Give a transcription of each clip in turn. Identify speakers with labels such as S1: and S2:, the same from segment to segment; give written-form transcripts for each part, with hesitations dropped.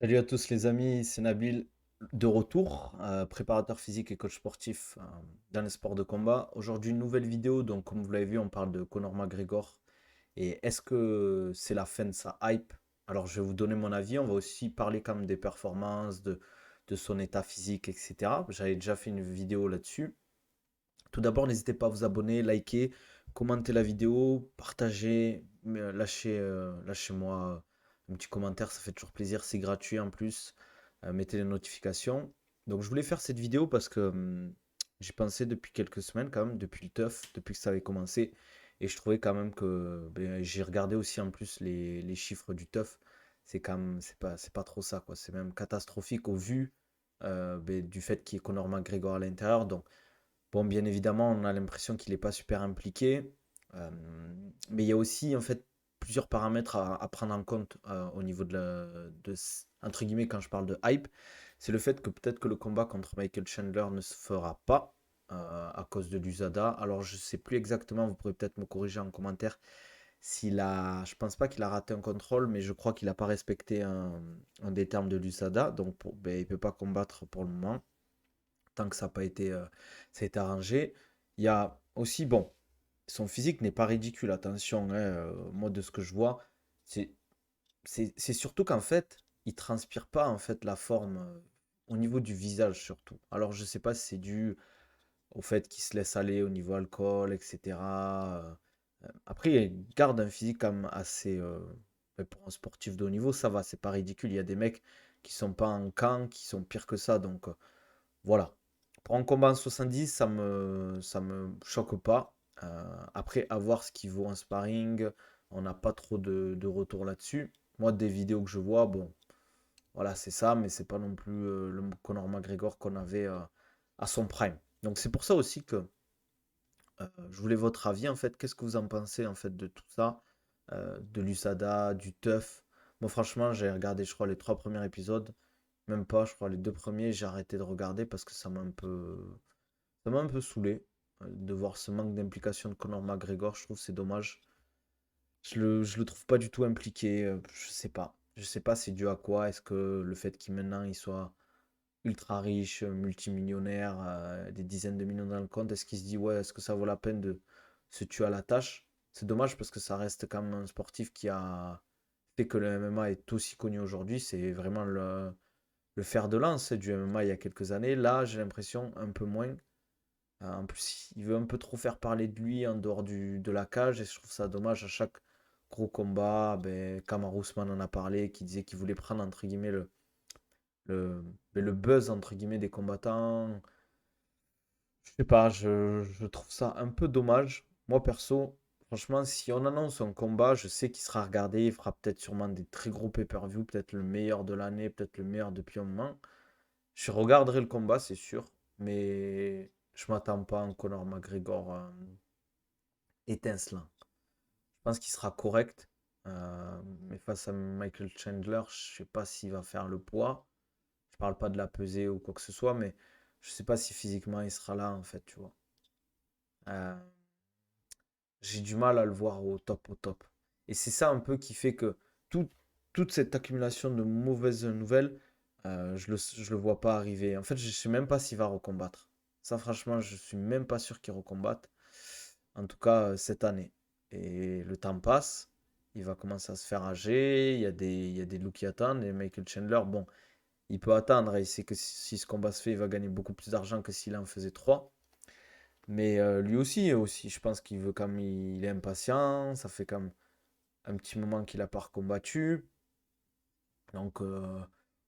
S1: Salut à tous les amis, c'est Nabil de retour, préparateur physique et coach sportif dans les sports de combat. Aujourd'hui, une nouvelle vidéo. Donc, comme vous l'avez vu, on parle de Conor McGregor. Et est-ce que c'est la fin de sa hype? Alors, je vais vous donner mon avis. On va aussi parler quand même des performances, de son état physique, etc. J'avais déjà fait une vidéo là-dessus. Tout d'abord, n'hésitez pas à vous abonner, liker, commenter la vidéo, partager, lâchez-moi un petit commentaire, ça fait toujours plaisir, c'est gratuit en plus. Mettez les notifications. Donc je voulais faire cette vidéo parce que j'y pensais depuis quelques semaines quand même, depuis le teuf, depuis que ça avait commencé. Et je trouvais quand même que j'ai regardé aussi en plus les chiffres du teuf. C'est quand même, c'est pas trop ça, quoi. C'est même catastrophique au vu du fait qu'il y ait Conor McGregor à l'intérieur. Donc bon, bien évidemment, on a l'impression qu'il n'est pas super impliqué, euh, mais il y a aussi en fait plusieurs paramètres à prendre en compte au niveau entre guillemets, quand je parle de hype, c'est le fait que peut-être que le combat contre Michael Chandler ne se fera pas à cause de l'USADA. Alors je sais plus exactement, vous pourrez peut-être me corriger en commentaire je pense pas qu'il a raté un contrôle, mais je crois qu'il n'a pas respecté un des termes de l'USADA, donc ben, il peut pas combattre pour le moment tant que ça a été arrangé. Il y a aussi, bon, son physique n'est pas ridicule, attention, hein, moi de ce que je vois, c'est c'est surtout qu'en fait, il transpire pas en fait la forme au niveau du visage surtout. Alors je sais pas si c'est dû au fait qu'il se laisse aller au niveau alcool, etc. Après, il garde un physique quand même assez, mais pour un sportif de haut niveau, ça va, c'est pas ridicule. Il y a des mecs qui sont pas en camp, qui sont pires que ça, donc voilà. Pour un combat en 70, ça me choque pas. Après, à voir ce qu'il vaut en sparring, on n'a pas trop de retour là-dessus. Moi, des vidéos que je vois, bon, voilà, c'est ça, mais c'est pas non plus le Conor McGregor qu'on avait à son prime. Donc c'est pour ça aussi que je voulais votre avis en fait. Qu'est-ce que vous en pensez en fait de tout ça, de l'USADA, du TUF? Moi, franchement, j'ai regardé, je crois, les trois premiers épisodes. Même pas, je crois, les deux premiers, j'ai arrêté de regarder parce que ça m'a un peu saoulé de voir ce manque d'implication de Conor McGregor. Je trouve que c'est dommage. Je le trouve pas du tout impliqué. Je sais pas. Je sais pas c'est dû à quoi. Est-ce que le fait qu'il maintenant il soit ultra riche, multimillionnaire, des dizaines de millions dans le compte, est-ce qu'il se dit ouais, est-ce que ça vaut la peine de se tuer à la tâche? C'est dommage parce que ça reste quand même un sportif qui a fait que le MMA est aussi connu aujourd'hui. C'est vraiment le fer de lance du MMA il y a quelques années. Là, j'ai l'impression un peu moins. En plus, il veut un peu trop faire parler de lui en dehors de la cage et je trouve ça dommage à chaque gros combat. Ben, Kamaru Usman en a parlé, qui disait qu'il voulait prendre entre guillemets le buzz entre guillemets des combattants. Je sais pas, je trouve ça un peu dommage. Moi perso, franchement, si on annonce un combat, je sais qu'il sera regardé, il fera peut-être sûrement des très gros pay-per-view, peut-être le meilleur de l'année, peut-être le meilleur depuis un moment. Je regarderai le combat, c'est sûr, mais je m'attends pas à un Conor McGregor étincelant. Je pense qu'il sera correct, mais face à Michael Chandler, je sais pas s'il va faire le poids. Je parle pas de la pesée ou quoi que ce soit, mais je sais pas si physiquement il sera là en fait, tu vois. Euh, j'ai du mal à le voir au top, au top. Et c'est ça un peu qui fait que tout- toute cette accumulation de mauvaises nouvelles, je le vois pas arriver. En fait, je sais même pas s'il va recombattre. Ça, franchement, je suis même pas sûr qu'il recombatte. En tout cas, cette année. Et le temps passe, il va commencer à se faire âger. Il y a des loups qui attendent. Et Michael Chandler, bon, il peut attendre. Il sait que si ce combat se fait, il va gagner beaucoup plus d'argent que s'il en faisait trois. Mais lui aussi, je pense qu'il veut comme il est impatient. Ça fait comme un petit moment qu'il a pas combattu. Donc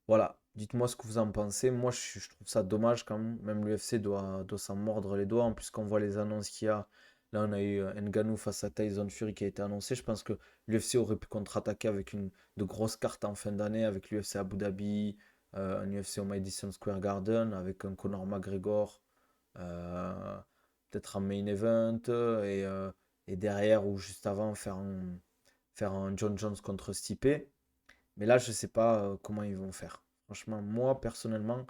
S1: voilà, dites-moi ce que vous en pensez. Moi, je trouve ça dommage quand même. Même l'UFC doit s'en mordre les doigts. En plus, quand on voit les annonces qu'il y a, là, on a eu Ngannou face à Tyson Fury qui a été annoncé. Je pense que l'UFC aurait pu contre-attaquer avec de grosses cartes en fin d'année, avec l'UFC Abu Dhabi, un UFC au Madison Square Garden, avec un Conor McGregor, euh, peut-être un main event, et derrière ou juste avant faire un John Jones contre Stipe. Mais là, je sais pas comment ils vont faire. Franchement, moi, personnellement,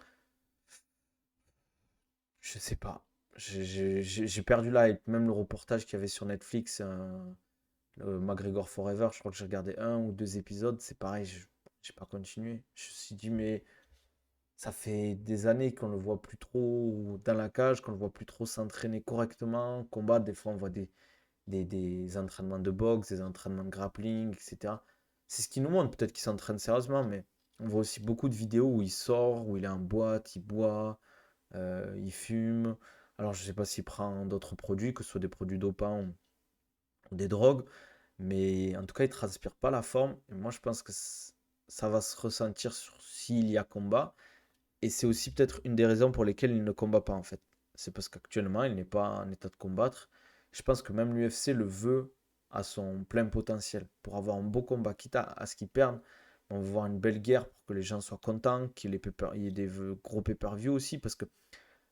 S1: je sais pas. J'ai perdu la hype. Même le reportage qu'il y avait sur Netflix, le McGregor Forever, je crois que j'ai regardé un ou deux épisodes. C'est pareil, j'ai pas continué. Je me suis dit, mais ça fait des années qu'on le voit plus trop dans la cage, qu'on le voit plus trop s'entraîner correctement, combattre. Des fois, on voit des entraînements de boxe, des entraînements de grappling, etc. C'est ce qui nous montre, peut-être qu'il s'entraîne sérieusement, mais on voit aussi beaucoup de vidéos où il sort, où il est en boîte, il boit, il fume. Alors, je sais pas s'il prend d'autres produits, que ce soit des produits dopants ou des drogues, mais en tout cas, il transpire pas la forme. Et moi, je pense que ça va se ressentir s'il y a combat. Et c'est aussi peut-être une des raisons pour lesquelles il ne combat pas en fait. C'est parce qu'actuellement, il n'est pas en état de combattre. Je pense que même l'UFC le veut à son plein potentiel pour avoir un beau combat, quitte à ce qu'il perde. On va voir une belle guerre pour que les gens soient contents, il y ait des gros pay-per-view aussi, parce que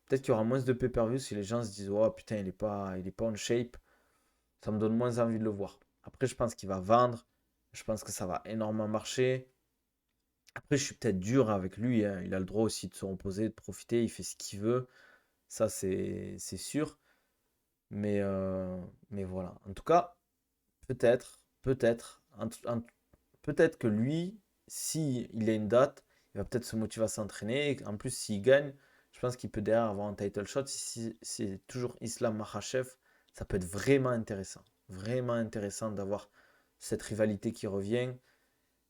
S1: peut-être qu'il y aura moins de pay-per-view si les gens se disent oh putain, il est pas en shape, ça me donne moins envie de le voir. Après, je pense qu'il va vendre, je pense que ça va énormément marcher. Après, je suis peut-être dur avec lui, hein. Il a le droit aussi de se reposer, de profiter, il fait ce qu'il veut. Ça, c'est sûr. Mais, euh, mais voilà. En tout cas, peut-être que lui, si il a une date, il va peut-être se motiver à s'entraîner. Et en plus, s'il gagne, je pense qu'il peut derrière avoir un title shot. Si c'est toujours Islam Makhachev, ça peut être vraiment intéressant. Vraiment intéressant d'avoir cette rivalité qui revient.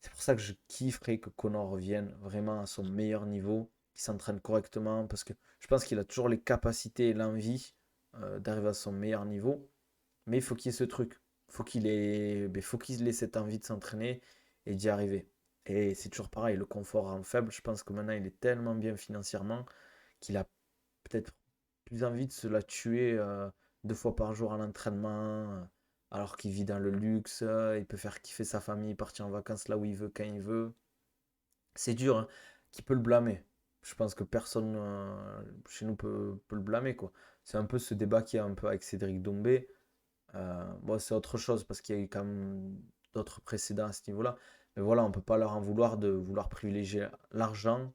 S1: C'est pour ça que je kifferais que Connor revienne vraiment à son meilleur niveau, qu'il s'entraîne correctement, parce que je pense qu'il a toujours les capacités et l'envie d'arriver à son meilleur niveau. Mais il faut qu'il y ait ce truc. Faut qu'il ait cette envie de s'entraîner et d'y arriver. Et c'est toujours pareil, le confort rend faible. Je pense que maintenant il est tellement bien financièrement qu'il a peut-être plus envie de se la tuer 2 fois par jour à l'entraînement, alors qu'il vit dans le luxe, il peut faire kiffer sa famille, partir en vacances là où il veut, quand il veut. C'est dur, hein. Qui peut le blâmer? Je pense que personne chez nous peut le blâmer, quoi. C'est un peu ce débat qu'il y a un peu avec Cédric Doumbé. Bon, c'est autre chose parce qu'il y a eu quand même d'autres précédents à ce niveau-là. Mais voilà, on ne peut pas leur en vouloir de vouloir privilégier l'argent,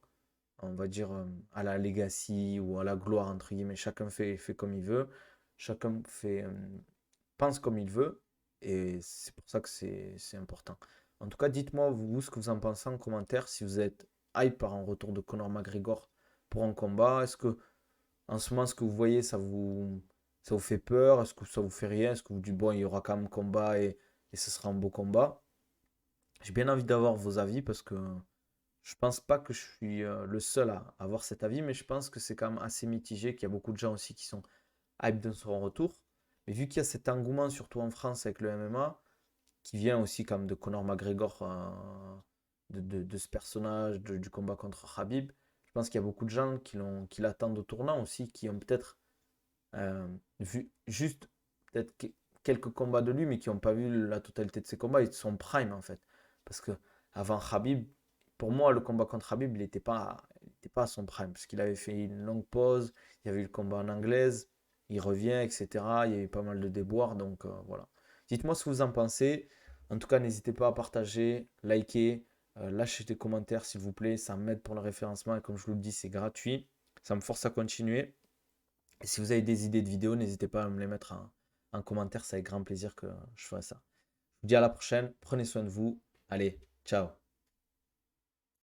S1: on va dire, à la legacy ou à la gloire, entre guillemets. Chacun fait comme il veut, chacun pense comme il veut, et c'est pour ça que c'est important. En tout cas, dites-moi, vous, ce que vous en pensez en commentaire, si vous êtes hype par un retour de Conor McGregor pour un combat. Est-ce que, en ce moment, ce que vous voyez, ça vous fait peur? Est-ce que ça vous fait rien? Est-ce que vous dites, bon, il y aura quand même combat et ce sera un beau combat? J'ai bien envie d'avoir vos avis parce que je pense pas que je suis le seul à avoir cet avis, mais je pense que c'est quand même assez mitigé, qu'il y a beaucoup de gens aussi qui sont hype de son retour. Mais vu qu'il y a cet engouement, surtout en France avec le MMA, qui vient aussi comme de Conor McGregor, de ce personnage, du combat contre Khabib, je pense qu'il y a beaucoup de gens qui l'attendent au tournant aussi, qui ont peut-être vu juste peut-être quelques combats de lui, mais qui n'ont pas vu la totalité de ses combats et de son prime en fait. Parce que avant Khabib, pour moi, le combat contre Khabib, il était pas à son prime, parce qu'il avait fait une longue pause, il y avait eu le combat en anglaise, il revient, etc. Il y a eu pas mal de déboires, donc voilà. Dites-moi ce que vous en pensez. En tout cas, n'hésitez pas à partager, liker, lâcher des commentaires s'il vous plaît, ça m'aide pour le référencement et comme je vous le dis, c'est gratuit, ça me force à continuer. Et si vous avez des idées de vidéos, n'hésitez pas à me les mettre en commentaire, c'est avec grand plaisir que je ferai ça. Je vous dis à la prochaine, prenez soin de vous, allez, ciao.